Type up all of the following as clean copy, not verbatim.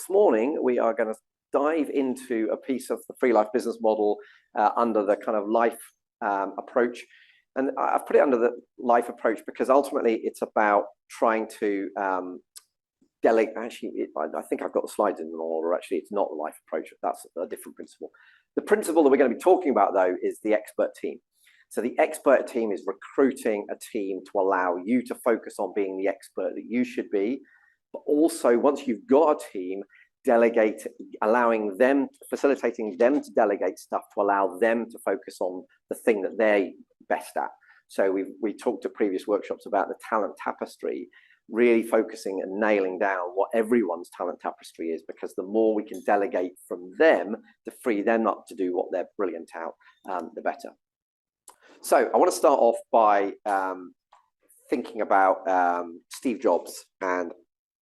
this morning we are going to dive into a piece of the free life business model under the kind of life approach. And I've put it under the life approach because ultimately it's about trying to delegate. Actually, I think I've got the slides in the order. Actually, it's not the life approach. That's a different principle. The principle that we're going to be talking about, though, is the expert team. So the expert team is recruiting a team to allow you to focus on being the expert that you should be. But also, once you've got a team, delegate, allowing them, facilitating them to delegate stuff to allow them to focus on the thing that they're best at. So we talked at previous workshops about the talent tapestry, really focusing and nailing down what everyone's talent tapestry is, because the more we can delegate from them to free them up to do what they're brilliant at, the better. So I want to start off by thinking about Steve Jobs. And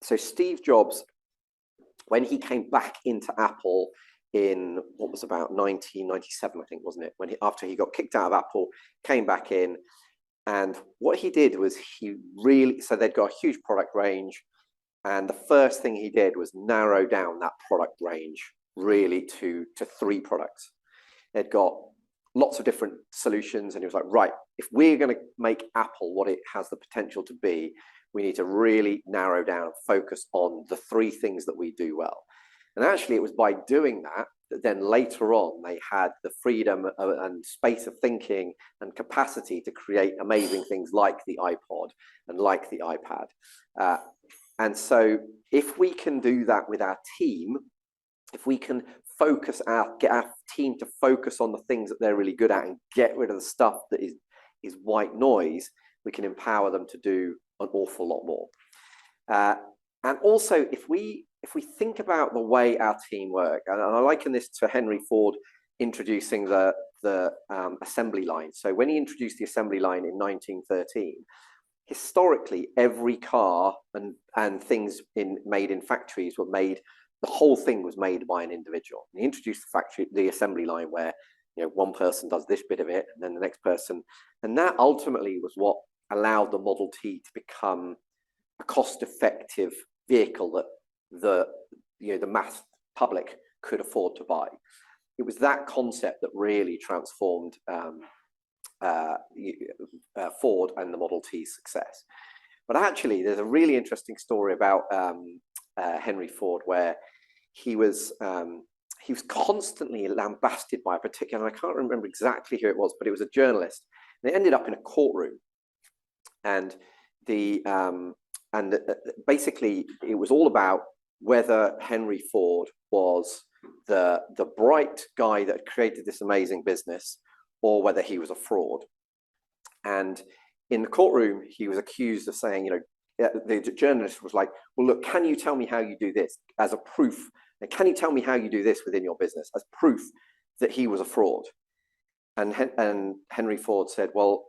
so Steve Jobs, when he came back into Apple in what was about 1997, I think, wasn't it? When after he got kicked out of Apple, came back in, and what he did was so they'd got a huge product range, and the first thing he did was narrow down that product range really to 3 products. They'd got lots of different solutions, and he was like, right, if we're going to make Apple what it has the potential to be, we need to really narrow down and focus on the 3 things that we do well. And actually, it was by doing that then later on they had the freedom and space of thinking and capacity to create amazing things like the iPod and like the iPad. And so if we can do that with our team, if we can get our team to focus on the things that they're really good at and get rid of the stuff that is white noise, we can empower them to do an awful lot more. And also, if we think about the way our team work, and I liken this to Henry Ford introducing the assembly line. So when he introduced the assembly line in 1913, historically every car and things made in factories were made. The whole thing was made by an individual. And he introduced the assembly line where one person does this bit of it, and then the next person, and that ultimately was what allowed the Model T to become a cost-effective vehicle that the mass public could afford to buy. It was that concept that really transformed Ford and the Model T's success. But actually, there's a really interesting story about Henry Ford, where he was constantly lambasted by a particular, and I can't remember exactly who it was, but it was a journalist. They ended up in a courtroom, and basically it was all about whether Henry Ford was the bright guy that created this amazing business, or whether he was a fraud. And in the courtroom, he was accused of saying, the journalist was like, well, look, can you tell me how you do this as a proof? And can you tell me how you do this within your business as proof that he was a fraud? And Henry Ford said, well,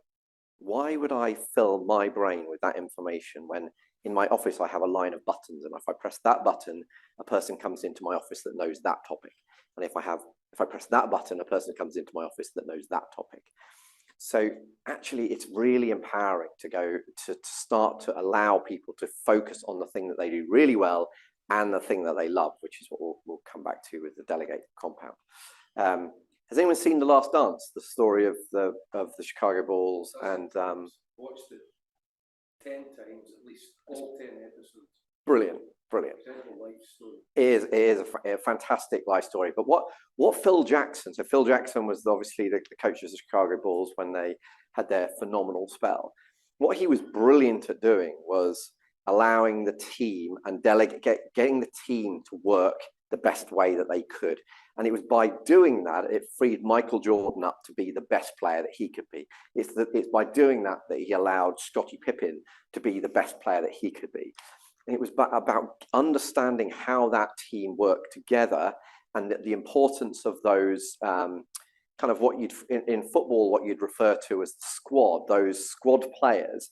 why would I fill my brain with that information when in my office I have a line of buttons, and if I press that button, a person comes into my office that knows that topic. And if I press that button, a person comes into my office that knows that topic. So actually, it's really empowering to start to allow people to focus on the thing that they do really well and the thing that they love, which is what we'll come back to with the delegated compound. Has anyone seen The Last Dance, the story of the Chicago Bulls? And watched it 10 times at least, all 10 episodes. Brilliant. It is a fantastic life story. But what Phil Jackson, so Phil Jackson was obviously the coach of the Chicago Bulls when they had their phenomenal spell. What he was brilliant at doing was allowing the team and getting the team to work the best way that they could. And it was by doing that, it freed Michael Jordan up to be the best player that he could be. It's by doing that he allowed Scottie Pippen to be the best player that he could be. And it was about understanding how that team worked together, and the importance of those kind of what in football, what you'd refer to as the squad, those squad players,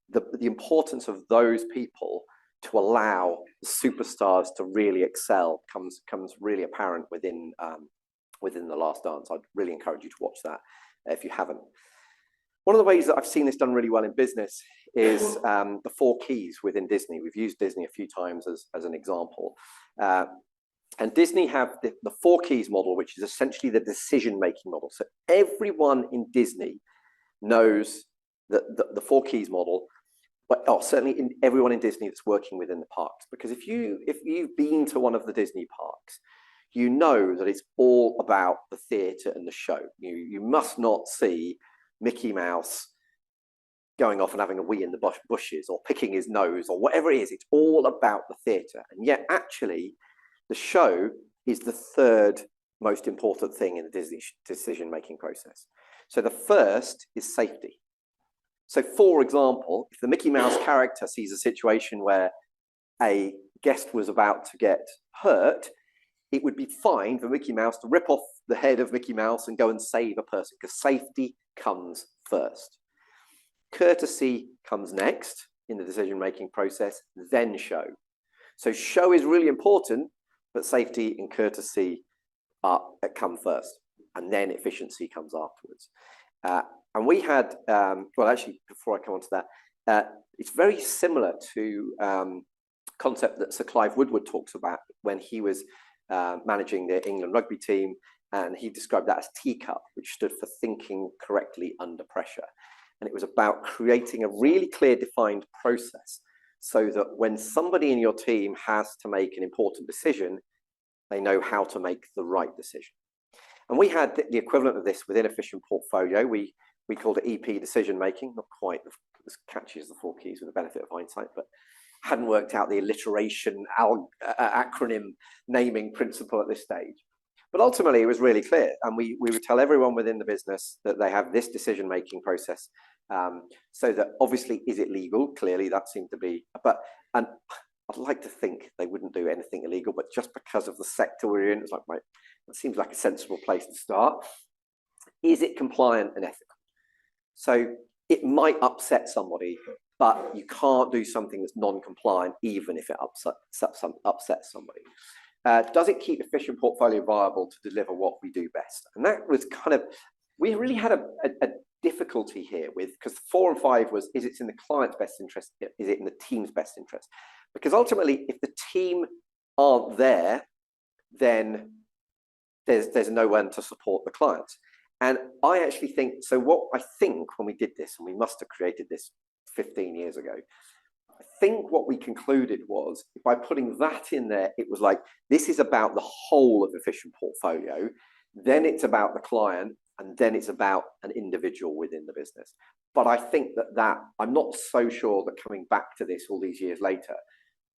the importance of those people to allow the superstars to really excel comes really apparent within The Last Dance. I'd really encourage you to watch that if you haven't. One of the ways that I've seen this done really well in business is the 4 keys within Disney. We've used Disney a few times as an example. And Disney have the four keys model, which is essentially the decision-making model. So everyone in Disney knows that the four keys model, but certainly everyone in Disney that's working within the parks. Because if you've been to one of the Disney parks, you know that it's all about the theatre and the show. You must not see Mickey Mouse going off and having a wee in the bushes or picking his nose or whatever it is. It's all about the theatre. And yet actually the show is the third most important thing in the Disney decision-making process. So the first is safety. So for example, if the Mickey Mouse character sees a situation where a guest was about to get hurt, it would be fine for Mickey Mouse to rip off the head of Mickey Mouse and go and save a person, because safety comes first. Courtesy comes next in the decision-making process, then show. So show is really important, but safety and courtesy come first, and then efficiency comes afterwards. And we had, well, actually, before I come on to that, it's very similar to concept that Sir Clive Woodward talks about when he was managing the England rugby team, and he described that as teacup, which stood for thinking correctly under pressure. And it was about creating a really clear defined process so that when somebody in your team has to make an important decision, they know how to make the right decision. And we had the equivalent of this within Efficient Portfolio. We called it EP decision making, not quite as catchy as the four keys with the benefit of hindsight, but hadn't worked out the alliteration acronym naming principle at this stage. But ultimately, it was really clear. And we would tell everyone within the business that they have this decision-making process. So that obviously, is it legal? Clearly, that seemed to be, and I'd like to think they wouldn't do anything illegal, but just because of the sector we're in, it's like, right, that seems like a sensible place to start. Is it compliant and ethical? So it might upset somebody, but you can't do something that's non-compliant, even if it upsets somebody. Does it keep Efficient Portfolio viable to deliver what we do best? And that was kind of, we really had a difficulty here with, because 4 and 5 was, is it in the client's best interest? Is it in the team's best interest? Because ultimately, if the team aren't there, then there's no one to support the clients. And I actually think, so what I think when we did this, and we must have created this 15 years ago, I think what we concluded was by putting that in there, it was like, this is about the whole of Efficient Portfolio, then it's about the client, and then it's about an individual within the business. But I think that I'm not so sure that coming back to this all these years later,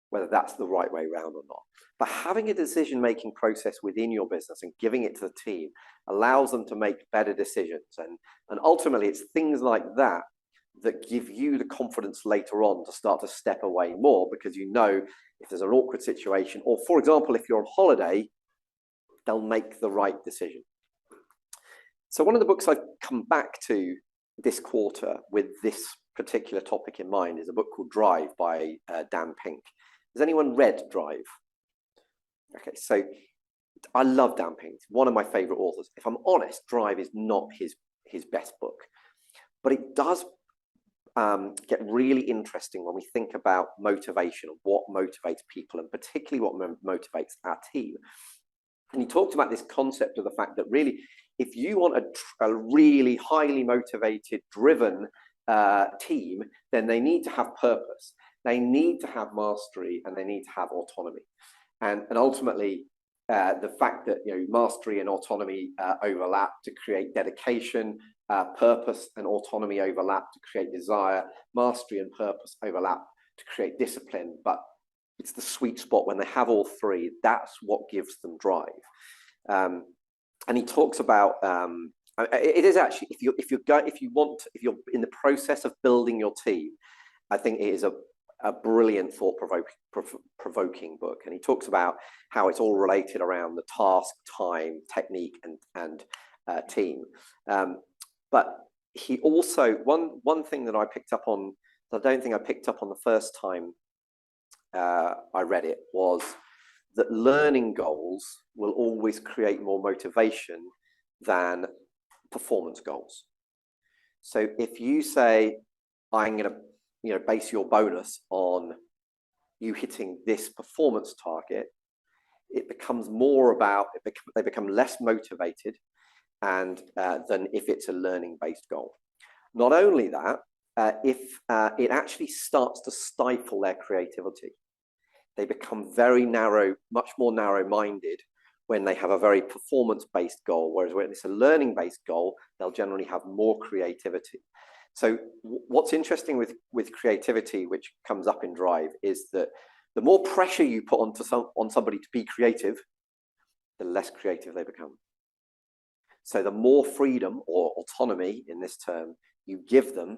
whether that's the right way around or not. But having a decision-making process within your business and giving it to the team allows them to make better decisions. And ultimately, it's things like that that give you the confidence later on to start to step away more, because you know if there's an awkward situation, or for example, if you're on holiday, they'll make the right decision. So one of the books I've come back to this quarter with this particular topic in mind is a book called Drive by Dan Pink. Has anyone read Drive? Okay, so I love Dan Pink. He's one of my favorite authors. If I'm honest, Drive is not his best book, but it does get really interesting when we think about motivation, what motivates people, and particularly what motivates our team. And he talked about this concept of the fact that really, if you want a really highly motivated, driven team, then they need to have purpose. They need to have mastery, and they need to have autonomy. And ultimately, the fact that mastery and autonomy overlap to create dedication, purpose and autonomy overlap to create desire, mastery and purpose overlap to create discipline. But it's the sweet spot when they have all three. That's what gives them drive. And he talks about it is actually, if you're in the process of building your team, I think it is a brilliant thought-provoking book. And he talks about how it's all related around the task, time, technique, and team. But he also, one thing that I picked up on, I don't think I picked up on the first time I read it, was that learning goals will always create more motivation than performance goals. So if you say, I'm going to base your bonus on you hitting this performance target, it becomes more about, they become less motivated and than if it's a learning-based goal. Not only that, if it actually starts to stifle their creativity. They become very narrow, much more narrow-minded when they have a very performance-based goal, whereas when it's a learning-based goal, they'll generally have more creativity. So what's interesting with creativity, which comes up in Drive, is that the more pressure you put on somebody to be creative, the less creative they become. So the more freedom or autonomy in this term you give them,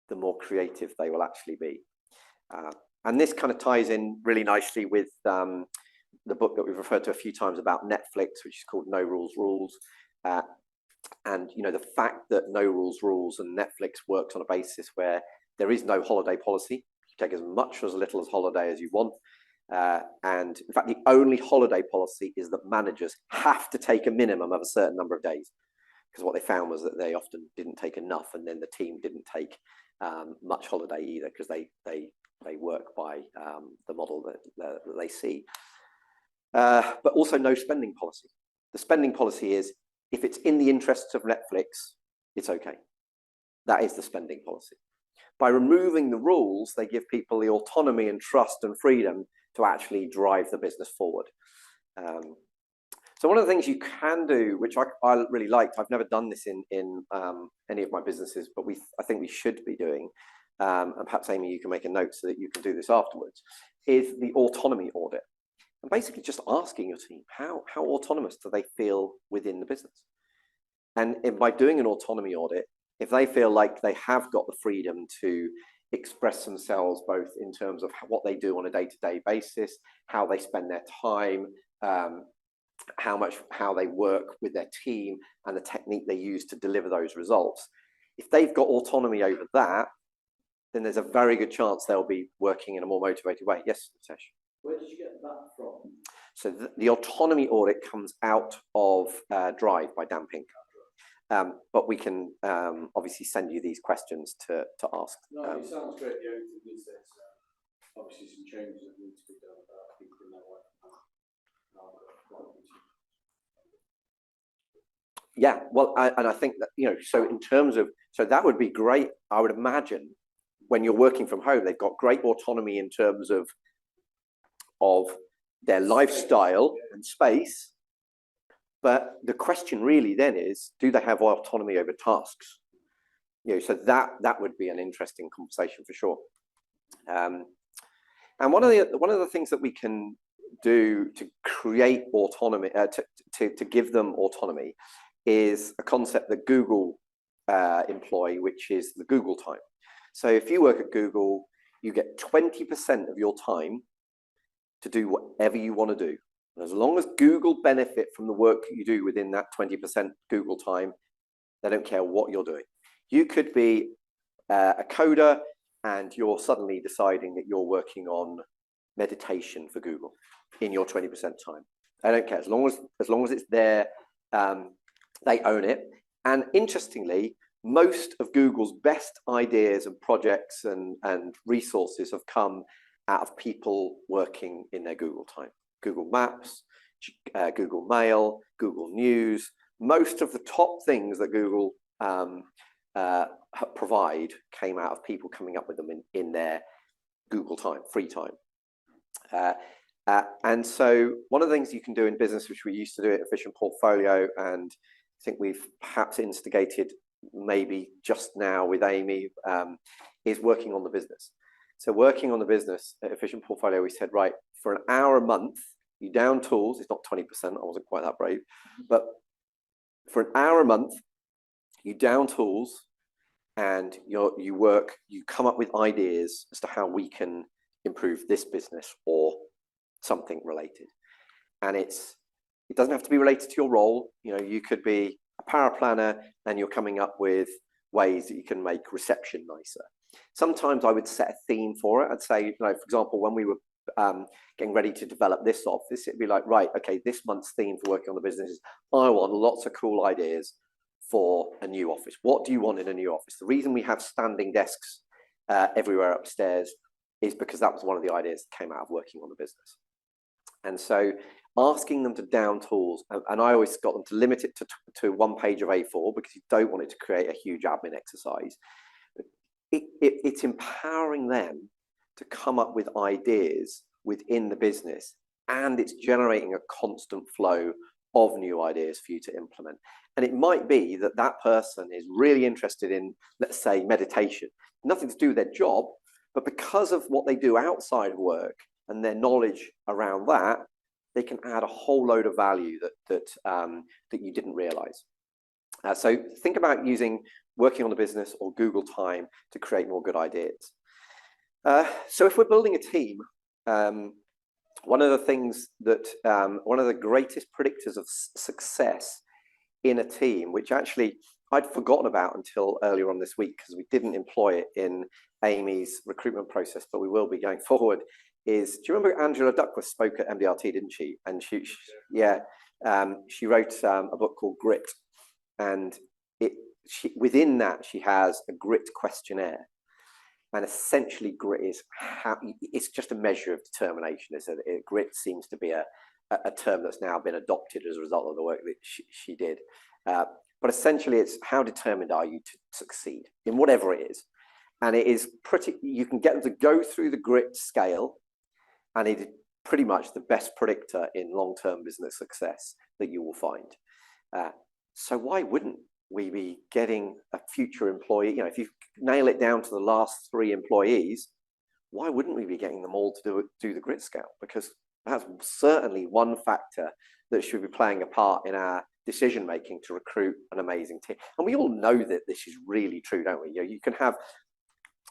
the more creative they will actually be. And this kind of ties in really nicely with the book that we've referred to a few times about Netflix, which is called No Rules Rules. And the fact that No Rules Rules and Netflix works on a basis where there is no holiday policy. You take as much or as little as holiday as you want. And in fact, the only holiday policy is that managers have to take a minimum of a certain number of days. Because what they found was that they often didn't take enough, and then the team didn't take much holiday either, because they work by the model that they see. But also no spending policy. The spending policy is, if it's in the interests of Netflix, it's okay. That is the spending policy. By removing the rules, they give people the autonomy and trust and freedom to actually drive the business forward. So one of the things you can do, which I really liked, I've never done this in any of my businesses, but I think we should be doing, and perhaps Amy, you can make a note so that you can do this afterwards, is the autonomy audit. And basically just asking your team, how autonomous do they feel within the business? And by doing an autonomy audit, if they feel like they have got the freedom to express themselves, both in terms of what they do on a day-to-day basis, how they spend their time, how they work with their team, and the technique they use to deliver those results. If they've got autonomy over that, then there's a very good chance they'll be working in a more motivated way. Yes, Nitesh? Where did you get that from? So the autonomy audit comes out of Drive by Dan Pink. But we can obviously send you these questions to ask. No, it sounds great. The only thing is there's obviously some changes that need to be done about people in their life. Yeah, well, and I think that, so in terms of, so that would be great. I would imagine when you're working from home, they've got great autonomy in terms of their lifestyle and space. But the question really then is, do they have autonomy over tasks? So that would be an interesting conversation for sure. And one of the things that we can do to create autonomy, to give them autonomy, is a concept that Google employ, which is the Google time. So if you work at Google, you get 20% of your time to do whatever you want to do. And as long as Google benefit from the work you do within that 20% Google time, they don't care what you're doing. You could be a coder and you're suddenly deciding that you're working on meditation for Google in your 20% time. They don't care. As long as it's there, they own it. And interestingly, most of Google's best ideas and projects and resources have come out of people working in their Google time. Google Maps, Google Mail, Google News. Most of the top things that Google provide came out of people coming up with them in their Google time, free time. And so one of the things you can do in business, which we used to do at Efficient Portfolio, and I think we've perhaps instigated maybe just now with Amy, is working on the business. So working on the business at Efficient Portfolio, we said, right, for an hour a month, you down tools. It's not 20%. I wasn't quite that brave. But for an hour a month, you down tools and you come up with ideas as to how we can improve this business or something related. And it doesn't have to be related to your role. You could be a power planner and you're coming up with ways that you can make reception nicer. Sometimes I would set a theme for it. I'd say, for example, when we were getting ready to develop this office, it'd be like, right, okay, this month's theme for working on the business is I want lots of cool ideas for a new office. What do you want in a new office? The reason we have standing desks everywhere upstairs is because that was one of the ideas that came out of working on the business. And so asking them to down tools, and I always got them to limit it to 1 page of A4 because you don't want it to create a huge admin exercise. It's empowering them to come up with ideas within the business, and it's generating a constant flow of new ideas for you to implement. And it might be that that person is really interested in, let's say, meditation, nothing to do with their job, but because of what they do outside of work and their knowledge around that, they can add a whole load of value that you didn't realize. So think about working on the business or Google Time to create more good ideas. So if we're building a team, one of the things that, one of the greatest predictors of success in a team, which actually I'd forgotten about until earlier on this week because we didn't employ it in Amy's recruitment process, but we will be going forward, is, do you remember Angela Duckworth spoke at MDRT, didn't she? And she wrote a book called Grit, and within that she has a grit questionnaire. And essentially, grit is it's just a measure of determination. Grit seems to be a term that's now been adopted as a result of the work that she did. But essentially, it's how determined are you to succeed in whatever it is. And it is you can get them to go through the grit scale, and it is pretty much the best predictor in long-term business success that you will find. So why wouldn't we be getting a future employee? If you nail it down to the last 3 employees, why wouldn't we be getting them all to do the grit scale? Because that's certainly one factor that should be playing a part in our decision making to recruit an amazing team. And we all know that this is really true, don't we? You can have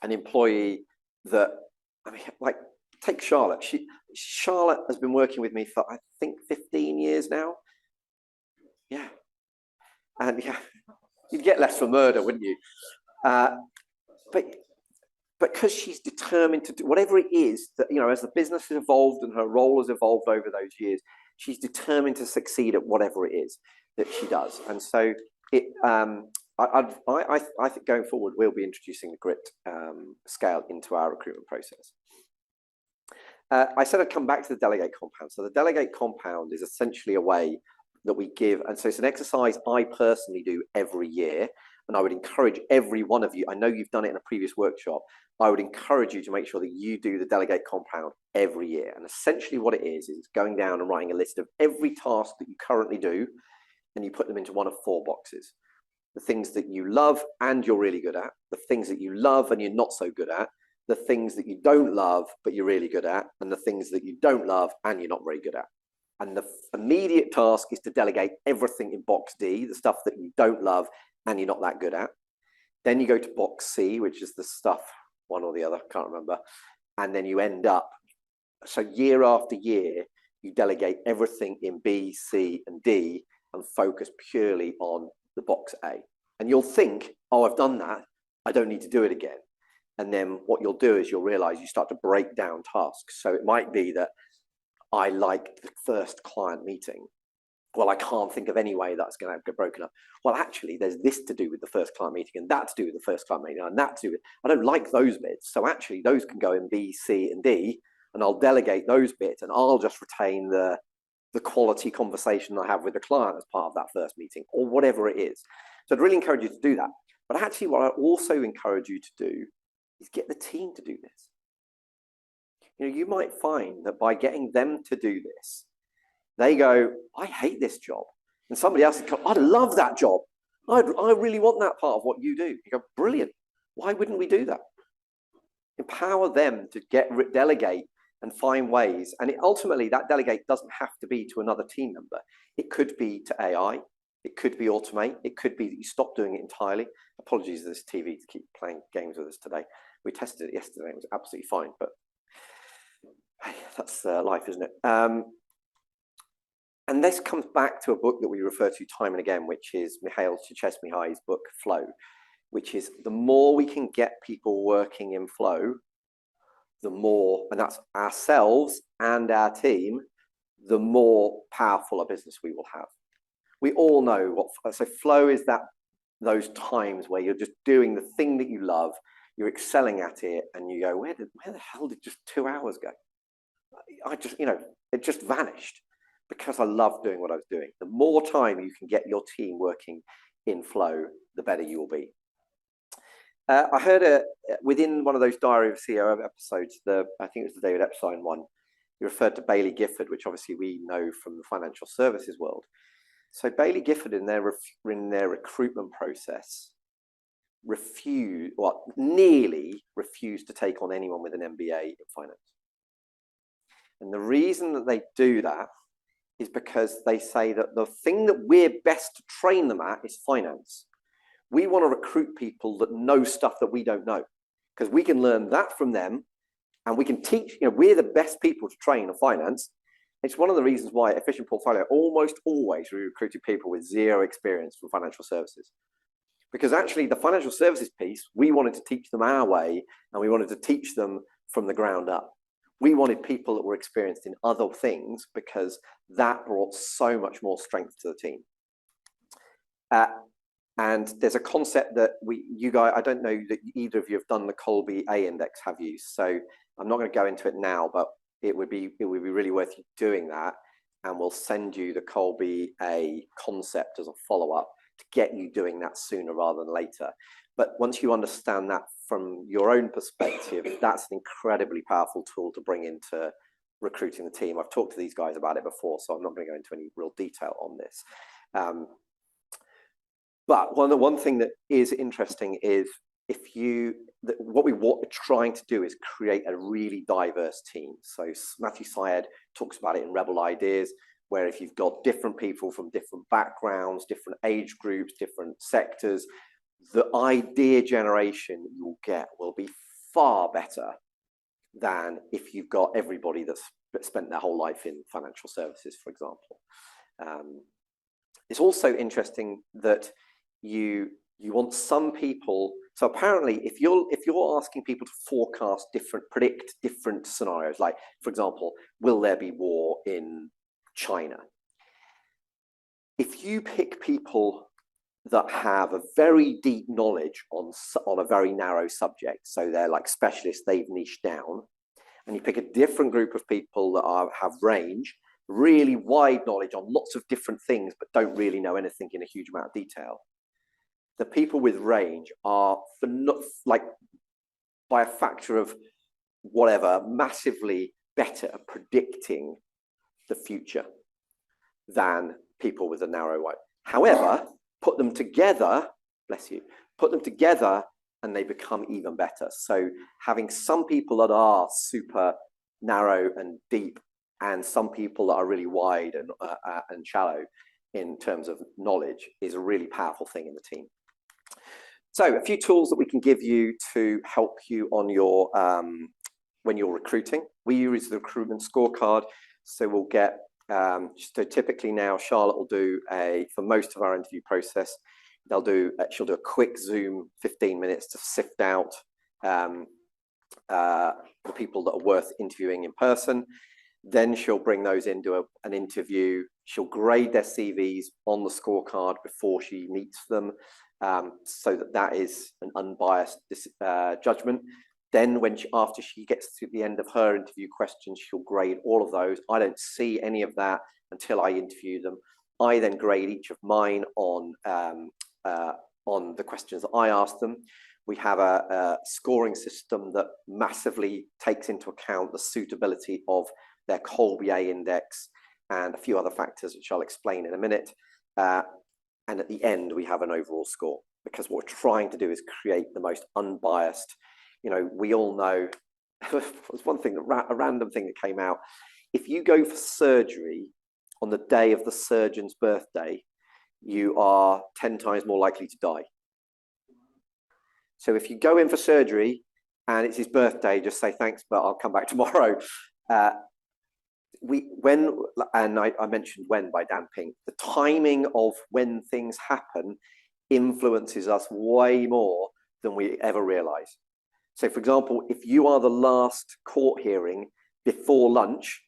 an employee that, like, take Charlotte. Charlotte has been working with me for, I think, 15 years now. Yeah. And yeah, you'd get less for murder, wouldn't you? But because she's determined to do whatever it is that, as the business has evolved and her role has evolved over those years, she's determined to succeed at whatever it is that she does. And so I think going forward, we'll be introducing the grit scale into our recruitment process. I said I'd come back to the Delegate compound. So the Delegate compound is essentially a way that we give, and so it's an exercise I personally do every year, and I would encourage every one of you, I know you've done it in a previous workshop, I would encourage you to make sure that you do the Delegate compound every year. And essentially what it is it's going down and writing a list of every task that you currently do, and you put them into one of 4 boxes. The things that you love and you're really good at, the things that you love and you're not so good at, the things that you don't love but you're really good at, and the things that you don't love and you're not very good at. And the immediate task is to delegate everything in box D, the stuff that you don't love and you're not that good at. Then you go to box C, which is the stuff, one or the other, can't remember. And then you end up, so year after year, you delegate everything in B, C, and D and focus purely on the box A. And you'll think, oh, I've done that, I don't need to do it again. And then what you'll do is you'll realize you start to break down tasks. So it might be that I like the first client meeting. Well, I can't think of any way that's going to get broken up. Well, actually, there's this to do with the first client meeting, and that to do with the first client meeting, and that to do with, I don't like those bits. So actually, those can go in B, C, and D, and I'll delegate those bits, and I'll just retain the quality conversation I have with the client as part of that first meeting, or whatever it is. So I'd really encourage you to do that. But actually, what I also encourage you to do is get the team to do this. You might find that by getting them to do this, they go, I hate this job. And somebody else goes, I love that job. I really want that part of what you do. You go, brilliant. Why wouldn't we do that? Empower them to delegate and find ways. And ultimately, that delegate doesn't have to be to another team member. It could be to AI. It could be automate. It could be that you stop doing it entirely. Apologies to this TV to keep playing games with us today. We tested it yesterday. It was absolutely fine. But hey, that's life, isn't it? And this comes back to a book that we refer to time and again, which is Mihaly Csikszentmihalyi's book, Flow, which is the more we can get people working in flow, the more, and that's ourselves and our team, the more powerful a business we will have. We all know what, so flow is those times where you're just doing the thing that you love, you're excelling at it, and you go, where the hell did just 2 hours go? It just vanished. because I love doing what I was doing. The more time you can get your team working in flow, the better you will be. I heard within one of those Diary of a CEO episodes, I think it was the David Epstein one, he referred to Bailey Gifford, which obviously we know from the financial services world. So Bailey Gifford in their recruitment process nearly refused to take on anyone with an MBA in finance. And the reason that they do that is because they say that the thing that we're best to train them at is finance. We want to recruit people that know stuff that we don't know, because we can learn that from them and we can teach, we're the best people to train on finance. It's one of the reasons why Efficient Portfolio almost always we recruited people with zero experience from financial services. Because actually the financial services piece, we wanted to teach them our way and we wanted to teach them from the ground up. We wanted people that were experienced in other things because that brought so much more strength to the team. And there's a concept that you guys, I don't know that either of you have done the Colby A index, have you? So I'm not going to go into it now, but it would be really worth you doing that. And we'll send you the Colby A concept as a follow-up to get you doing that sooner rather than later. But once you understand that from your own perspective, that's an incredibly powerful tool to bring into recruiting the team. I've talked to these guys about it before, so I'm not going to go into any real detail on this. But one thing that is interesting is what we're trying to do is create a really diverse team. So Matthew Syed talks about it in Rebel Ideas, where if you've got different people from different backgrounds, different age groups, different sectors, the idea generation you'll get will be far better than if you've got everybody that's spent their whole life in financial services, for example. It's also interesting that you want some people. So apparently, if you're asking people to predict different scenarios, like for example, will there be war in China? If you pick people that have a very deep knowledge on a very narrow subject, so they're like specialists, they've niched down, and you pick a different group of people that have range, really wide knowledge on lots of different things, but don't really know anything in a huge amount of detail. The people with range are, like by a factor of whatever, massively better at predicting the future than people with a narrow way. However, put them together, bless you, put them together and they become even better. So having some people that are super narrow and deep and some people that are really wide and shallow in terms of knowledge is a really powerful thing in the team. So a few tools that we can give you to help you on your when you're recruiting. We use the recruitment scorecard. So we'll get, so typically now Charlotte will do for most of our interview process, she'll do a quick Zoom 15 minutes to sift out the people that are worth interviewing in person. Then she'll bring those into an interview. She'll grade their CVs on the scorecard before she meets them, so that is an unbiased judgment. Then after she gets to the end of her interview questions, she'll grade all of those. I don't see any of that until I interview them. I then grade each of mine on the questions that I ask them. We have a scoring system that massively takes into account the suitability of their Colby A index and a few other factors, which I'll explain in a minute. And at the end, we have an overall score, because what we're trying to do is create the most unbiased. We all know, there's one thing, a random thing that came out. If you go for surgery on the day of the surgeon's birthday, you are 10 times more likely to die. So if you go in for surgery and it's his birthday, just say thanks, but I'll come back tomorrow. I mentioned When by Dan Pink. The timing of when things happen influences us way more than we ever realize. So for example, if you are the last court hearing before lunch,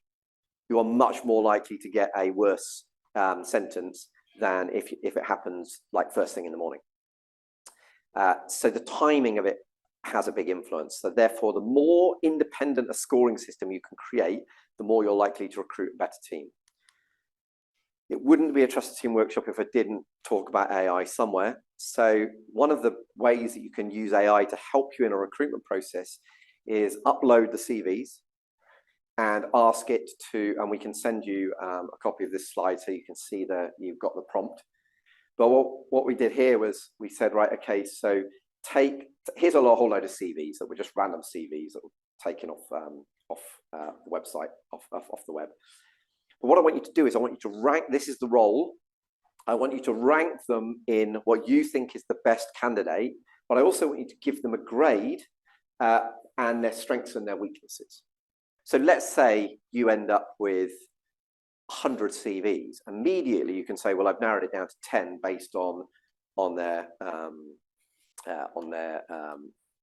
you are much more likely to get a worse sentence than if it happens like first thing in the morning. So the timing of it has a big influence. So therefore, the more independent a scoring system you can create, the more you're likely to recruit a better team. It wouldn't be a trusted team workshop if I didn't talk about AI somewhere. So one of the ways that you can use AI to help you in a recruitment process is upload the CVs and ask it to, and we can send you a copy of this slide so you can see that you've got the prompt. But what we did here was we said, right, okay, so here's a whole load of CVs that were just random CVs that were taken off the website, off the web. But what I want you to do is I want you to rank, this is the role, I want you to rank them in what you think is the best candidate, but I also want you to give them a grade and their strengths and their weaknesses. So let's say you end up with 100 CVs. Immediately you can say, well, I've narrowed it down to 10 based on their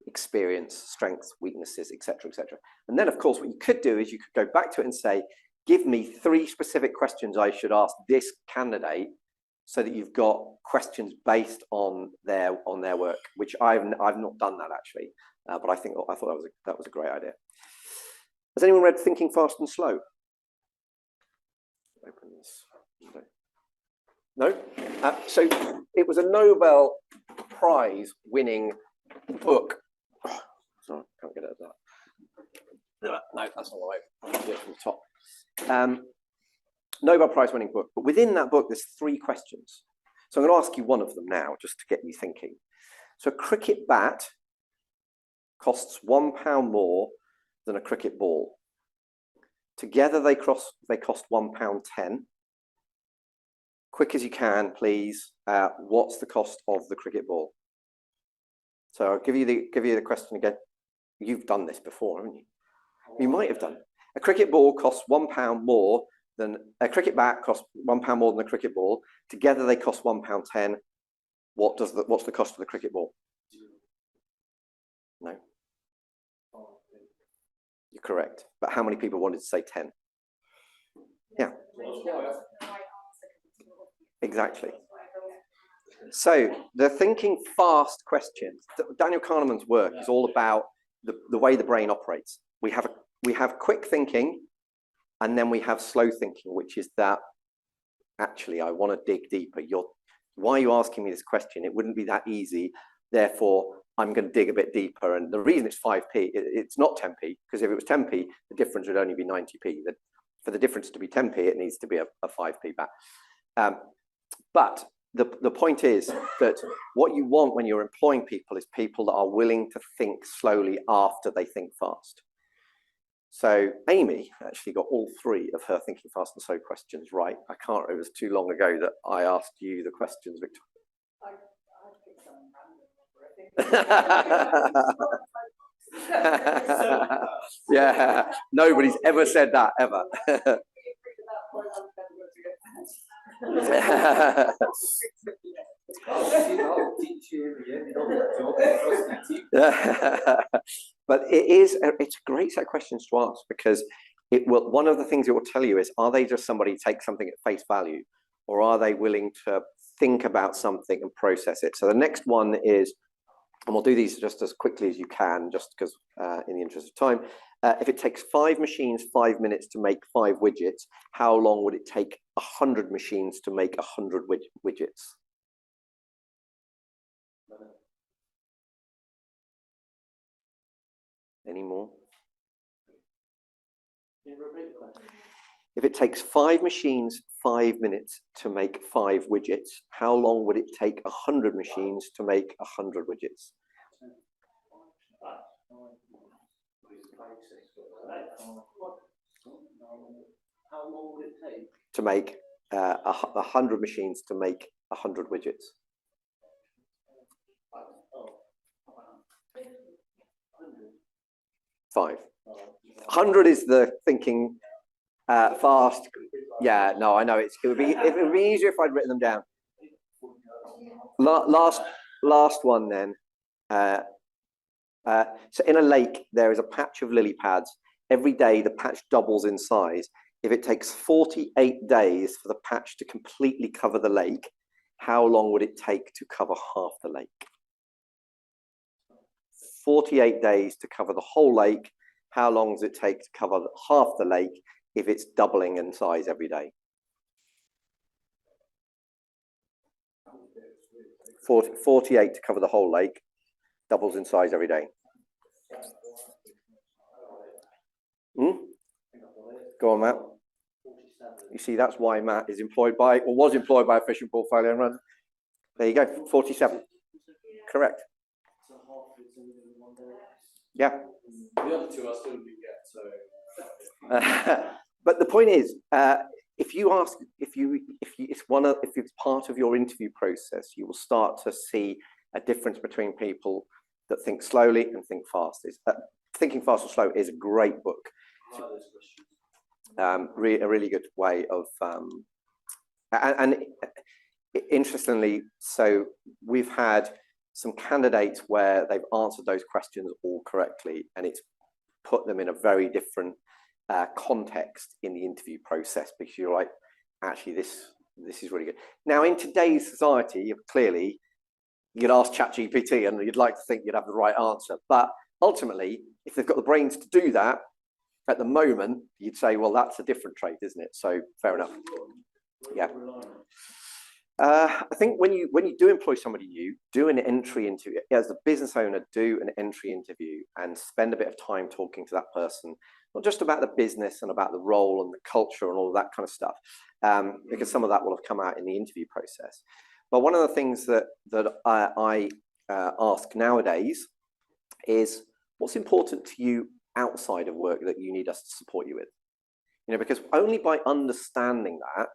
experience, strengths, weaknesses, etc., etc. And then, of course, what you could do is you could go back to it and say, give me 3 specific questions I should ask this candidate, so that you've got questions based on their work, which I've not done that actually, but I thought that was a great idea. Has anyone read Thinking Fast and Slow? Open this. No? So it was a Nobel Prize winning book. Oh, sorry, can't get it at that. No, that's not the way. I'll do it from the top. Nobel Prize winning book. But within that book, there's 3 questions. So I'm going to ask you one of them now, just to get you thinking. So a cricket bat costs £1 more than a cricket ball. Together they cost £1.10. Quick as you can, please. What's the cost of the cricket ball? So I'll give you the question again. You've done this before, haven't you? You might have done. A cricket ball costs £1 more than a cricket bat costs £1 more than a cricket ball. Together they cost £1.10. What's the cost of the cricket ball? No. You're correct. But how many people wanted to say 10? Yeah. Exactly. So the thinking fast question, Daniel Kahneman's work is all about the way the brain operates. We have quick thinking, and then we have slow thinking, which is that actually I want to dig deeper. Why are you asking me this question? It wouldn't be that easy. Therefore, I'm going to dig a bit deeper. And the reason it's 5p, it's not 10p, because if it was 10p, the difference would only be 90p. For the difference to be 10p, it needs to be a 5p bat. But the point is that what you want when you're employing people is people that are willing to think slowly after they think fast. So Amy actually got all 3 of her thinking fast and slow questions right. I can't remember, it was too long ago that I asked you the questions, Victoria. Yeah, nobody's ever said that, ever. But it's a great set of questions to ask, because one of the things it will tell you is, are they just somebody who takes something at face value, or are they willing to think about something and process it? So the next one is, and we'll do these just as quickly as you can, just because in the interest of time. If it takes 5 machines 5 minutes to make 5 widgets, how long would it take 100 machines to make 100 widgets? Any more? If it takes 5 machines 5 minutes to make 5 widgets, how long would it take 100 machines to make 100 widgets? How long would it take? To make 100 machines to make 100 widgets. 5. 100 is the thinking fast. Yeah, no, I know it would be easier if I'd written them down. Last one then. So in a lake, there is a patch of lily pads. Every day, the patch doubles in size. If it takes 48 days for the patch to completely cover the lake, how long would it take to cover half the lake? 48 days to cover the whole lake. How long does it take to cover half the lake if it's doubling in size every day? 48 to cover the whole lake, doubles in size every day. Go on, Matt. You see, that's why Matt is employed by, or was employed by a fishing portfolio and run. There you go, 47. Correct. Yeah. The other two I still didn't get, so. But the point is, if it's part of your interview process, you will start to see a difference between people that think slowly and think fast. Thinking Fast or Slow is a great book. A really good way of, and interestingly, so we've had some candidates where they've answered those questions all correctly, and it's put them in a very different context in the interview process, because you're like, actually, this is really good. Now, in today's society, clearly, you'd ask ChatGPT and you'd like to think you'd have the right answer. But ultimately, if they've got the brains to do that, at the moment, you'd say, well, that's a different trait, isn't it? So fair enough. Yeah. I think when you do employ somebody new, do an entry interview. As a business owner, do an entry interview and spend a bit of time talking to that person, not just about the business and about the role and the culture and all of that kind of stuff, because some of that will have come out in the interview process. But one of the things that I ask nowadays is, what's important to you outside of work that you need us to support you with? You know, because only by understanding that,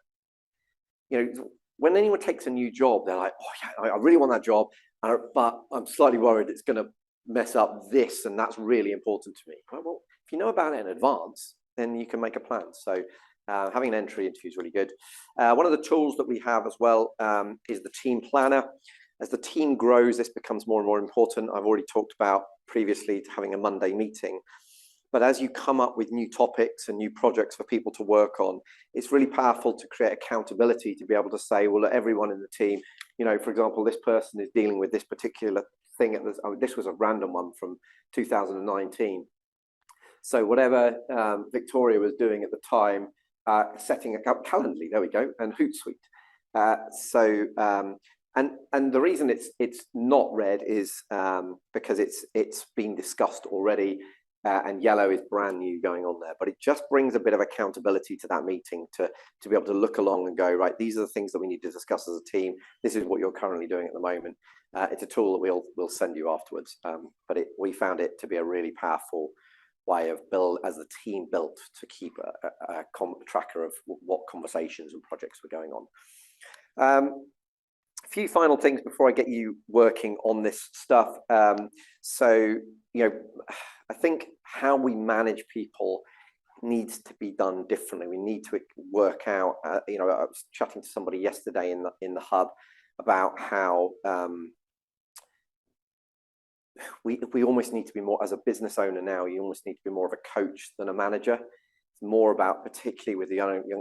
you know, when anyone takes a new job, they're like, oh yeah, I really want that job, but I'm slightly worried it's going to mess up this, and that's really important to me. Well, if you know about it in advance, then you can make a plan. So having an entry interview is really good. One of the tools that we have as well is the team planner. As the team grows, this becomes more and more important. I've already talked about previously having a Monday meeting. But as you come up with new topics and new projects for people to work on, it's really powerful to create accountability, to be able to say, well, everyone in the team, you know, for example, this person is dealing with this particular thing. This was a random one from 2019. So whatever Victoria was doing at the time, setting up Calendly, there we go, and Hootsuite. And the reason it's not red is because it's been discussed already. And yellow is brand new going on there, but it just brings a bit of accountability to that meeting to be able to look along and go, right, these are the things that we need to discuss as a team. This is what you're currently doing at the moment. It's a tool that we'll send you afterwards, but we found it to be a really powerful way of as the team built to keep a tracker of what conversations and projects were going on. A few final things before I get you working on this stuff. So, you know, I think how we manage people needs to be done differently. We need to work out, you know, I was chatting to somebody yesterday in the hub about how we almost need to be more, as a business owner now, you almost need to be more of a coach than a manager. It's more about, particularly with the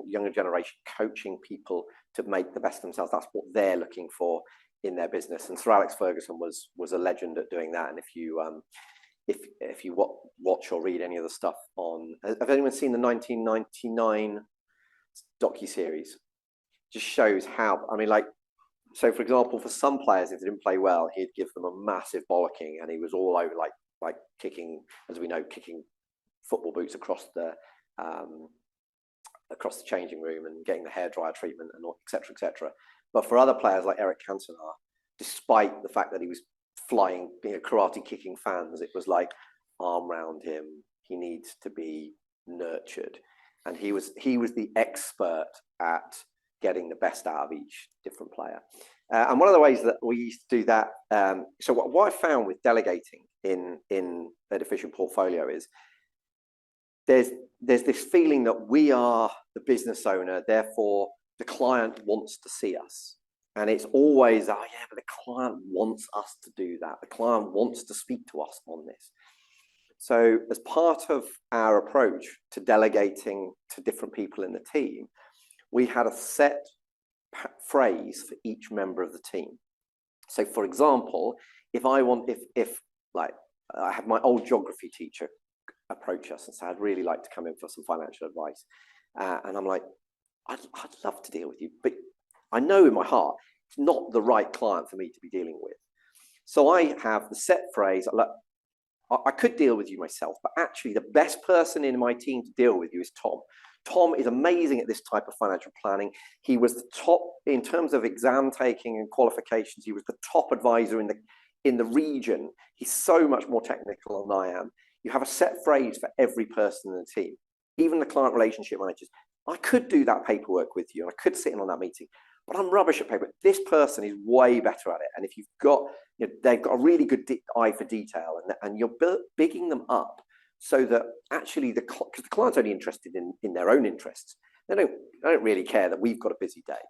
younger generation, coaching people to make the best of themselves. That's what they're looking for in their business. And Sir Alex Ferguson was a legend at doing that. And if you watch or read any of the stuff on, have anyone seen the 1999 docuseries? Just shows how, I mean, like, so for example, for some players, if they didn't play well, he'd give them a massive bollocking, and he was all over, like kicking, as we know, kicking football boots across the changing room and getting the hairdryer treatment and et cetera, et cetera. But for other players like Eric Cantona, despite the fact that he was flying, you know, karate kicking fans, it was like, arm round him, he needs to be nurtured. And he was the expert at getting the best out of each different player. And one of the ways that we used to do that, so what I found with delegating in the efficient portfolio is there's this feeling that we are the business owner, therefore the client wants to see us. And it's always, oh yeah, but the client wants us to do that. The client wants to speak to us on this. So as part of our approach to delegating to different people in the team, we had a set phrase for each member of the team. So for example, if I had my old geography teacher approach us and say, I'd really like to come in for some financial advice. And I'm like, I'd love to deal with you, but I know in my heart, not the right client for me to be dealing with. So I have the set phrase, look, I could deal with you myself, but actually the best person in my team to deal with you is Tom. Tom is amazing at this type of financial planning. He was the top in terms of exam taking and qualifications. He was the top advisor in the region. He's so much more technical than I am. You have a set phrase for every person in the team, even the client relationship managers. I could do that paperwork with you, and I could sit in on that meeting, but I'm rubbish at paper. This person is way better at it. And if you've got, they've got a really good eye for detail, and you're bigging them up so that actually because the client's only interested in their own interests. They don't really care that we've got a busy day.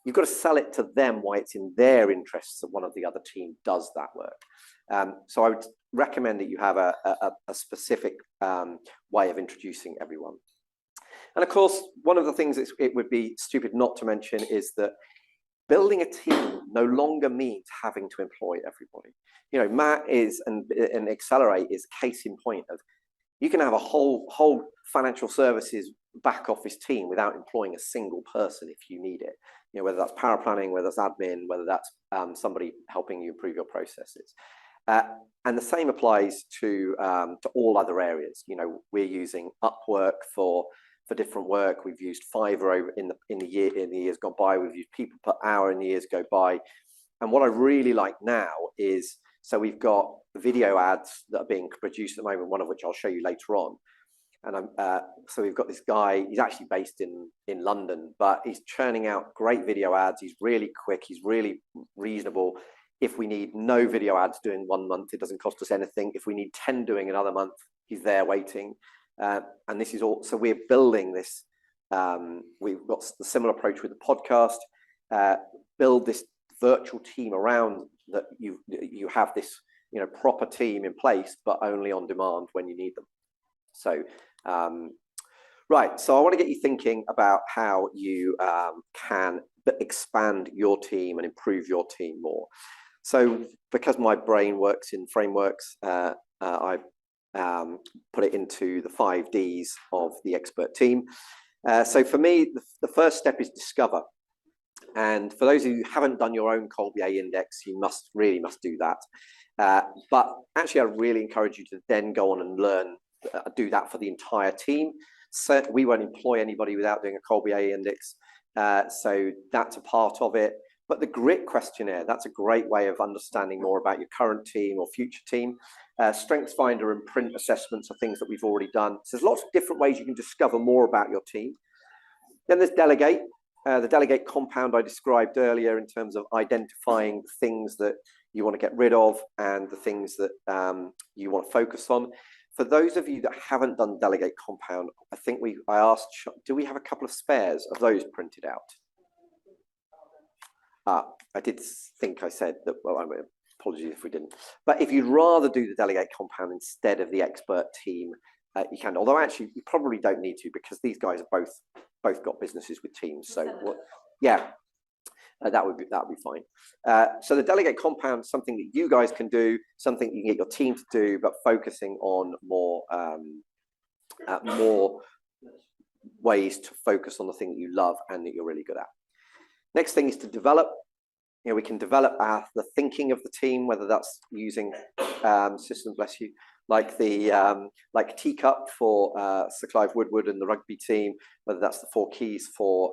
You've got to sell it to them why it's in their interests that one of the other team does that work. So I would recommend that you have a specific way of introducing everyone. And of course, one of the things it would be stupid not to mention is that building a team no longer means having to employ everybody. Matt is, and Accelerate is case in point of, you can have a whole financial services back office team without employing a single person if you need it. Whether that's power planning, whether that's admin, whether that's somebody helping you improve your processes. And the same applies to all other areas. We're using Upwork for different work. We've used Fiverr over in the years gone by. We've used people per hour in the years go by. And what I really like now is, so we've got video ads that are being produced at the moment, one of which I'll show you later on. And so we've got this guy, he's actually based in London, but he's churning out great video ads. He's really quick, he's really reasonable. If we need no video ads doing 1 month, it doesn't cost us anything. If we need 10 doing another month, he's there waiting. And this is all, so we're building this. We've got the similar approach with the podcast, build this virtual team around that you have this, proper team in place, but only on demand when you need them. So, right. So I want to get you thinking about how you can expand your team and improve your team more. So because my brain works in frameworks, I put it into the 5 Ds of the expert team. So for me, the first step is discover. And for those who haven't done your own Colbier index, you really must do that. But actually, I really encourage you to then go on and learn, do that for the entire team. So we won't employ anybody without doing a Colbier index. So that's a part of it. But the grit questionnaire, that's a great way of understanding more about your current team or future team. Strengths Finder and print assessments are things that we've already done. So there's lots of different ways you can discover more about your team. Then there's Delegate. The Delegate compound I described earlier in terms of identifying the things that you want to get rid of and the things that you want to focus on. For those of you that haven't done Delegate compound, I think I asked, do we have a couple of spares of those printed out? I did think I said that, well, apologies if we didn't. But if you'd rather do the Delegate compound instead of the expert team, you can. Although actually, you probably don't need to because these guys are both got businesses with teams. So yeah, that would be fine. So the Delegate compound is something that you guys can do, something you can get your team to do, but focusing on more ways to focus on the thing that you love and that you're really good at. Next thing is to develop. We can develop the thinking of the team, whether that's using systems, bless you, like the like Teacup for Sir Clive Woodward and the rugby team, whether that's the 4 keys for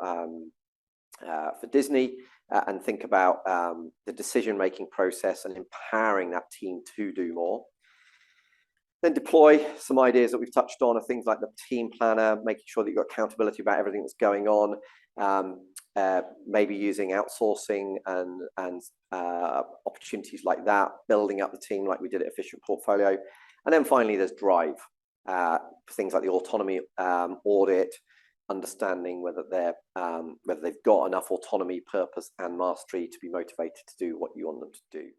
Disney, and think about the decision-making process and empowering that team to do more. Then deploy some ideas that we've touched on of things like the team planner, making sure that you've got accountability about everything that's going on. Maybe using outsourcing and opportunities like that, building up the team like we did at Efficient Portfolio. And then finally, there's drive, things like the autonomy audit, understanding whether they've got enough autonomy, purpose, and mastery to be motivated to do what you want them to do.